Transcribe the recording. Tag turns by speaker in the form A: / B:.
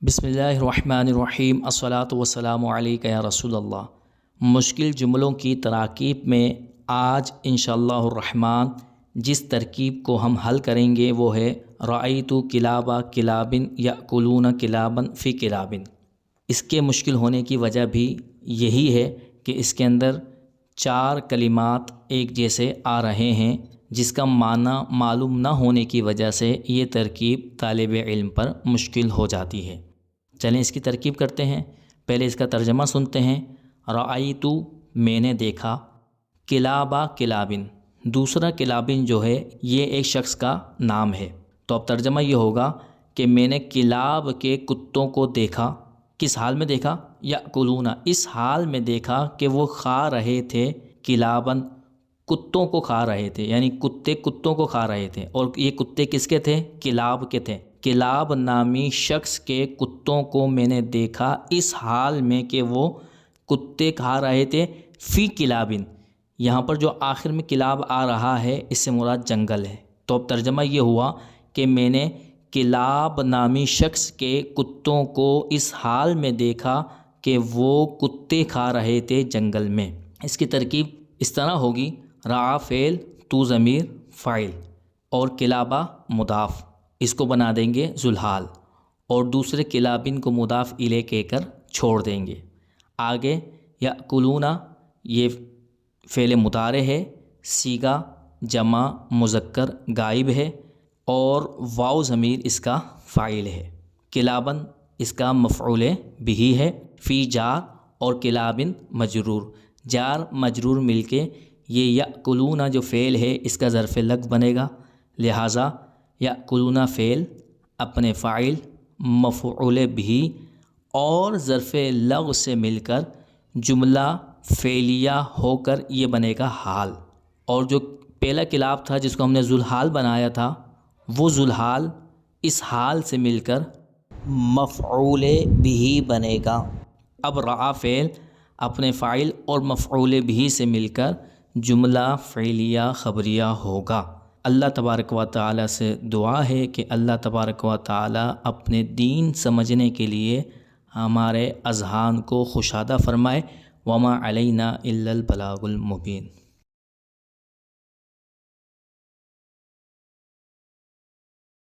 A: بسم اللہ الرحمن الرحیم الصلاۃ والسلام علیک یا رسول اللہ۔ مشکل جملوں کی تراکیب میں آج انشاءاللہ الرحمن جس ترکیب کو ہم حل کریں گے وہ ہے رأیت کلاب کلاب یأکلون کلابا فی کلاب۔ اس کے مشکل ہونے کی وجہ بھی یہی ہے کہ اس کے اندر 4 کلمات ایک جیسے آ رہے ہیں، جس کا معنی معلوم نہ ہونے کی وجہ سے یہ ترکیب طالب علم پر مشکل ہو جاتی ہے۔ چلیں اس کی ترکیب کرتے ہیں۔ پہلے اس کا ترجمہ سنتے ہیں۔ رأیت میں نے دیکھا، کلابا کلابن دوسرا کلابن جو ہے یہ ایک شخص کا نام ہے، تو اب ترجمہ یہ ہوگا کہ میں نے کلاب کے کتوں کو دیکھا۔ کس حال میں دیکھا؟ یأکلون، اس حال میں دیکھا کہ وہ کھا رہے تھے، کلابن کتوں کو کھا رہے تھے، یعنی کتے کتوں کو کھا رہے تھے۔ اور یہ کتے کس کے تھے؟ کلاب کے تھے۔ کلاب نامی شخص کے کتوں کو میں نے دیکھا اس حال میں کہ وہ کتے کھا رہے تھے فی کلابن۔ یہاں پر جو آخر میں کلاب آ رہا ہے اس سے مراد جنگل ہے، تو اب ترجمہ یہ ہوا کہ میں نے کلاب نامی شخص کے کتوں کو اس حال میں دیکھا کہ وہ کتے کھا رہے تھے جنگل میں۔ اس کی ترکیب اس طرح ہوگی: رعا فعل، تو ضمیر فاعل، اور کلابہ مضاف، اس کو بنا دیں گے ذوالحال، اور دوسرے کلابن کو مضاف الیہ کہہ کر چھوڑ دیں گے۔ آگے یأکلون، یہ فعل مضارع ہے، صیغہ جمع مذکر غائب ہے، اور واو ضمیر اس کا فاعل ہے۔ کلابن اس کا مفعول بہ ہے، فی جار اور کلابن مجرور، جار مجرور مل کے یہ یأکلون جو فعل ہے اس کا ظرف لغو بنے گا، لہٰذا یأکلون فعل اپنے فاعل مفعول بہ اور ظرف لغو سے مل کر جملہ فعلیہ ہو کر یہ بنے گا حال۔ اور جو پہلا کلاب تھا جس کو ہم نے ذوالحال بنایا تھا، وہ ذوالحال اس حال سے مل کر مفعول بہ بنے گا۔ اب رعا فعل اپنے فاعل اور مفعول بہ سے مل کر جملہ فعلیہ خبریہ ہوگا۔ اللہ تبارک و تعالی سے دعا ہے کہ اللہ تبارک و تعالی اپنے دین سمجھنے کے لیے ہمارے اذہان کو کشادہ فرمائے۔ وما علینا الا البلاغ المبین۔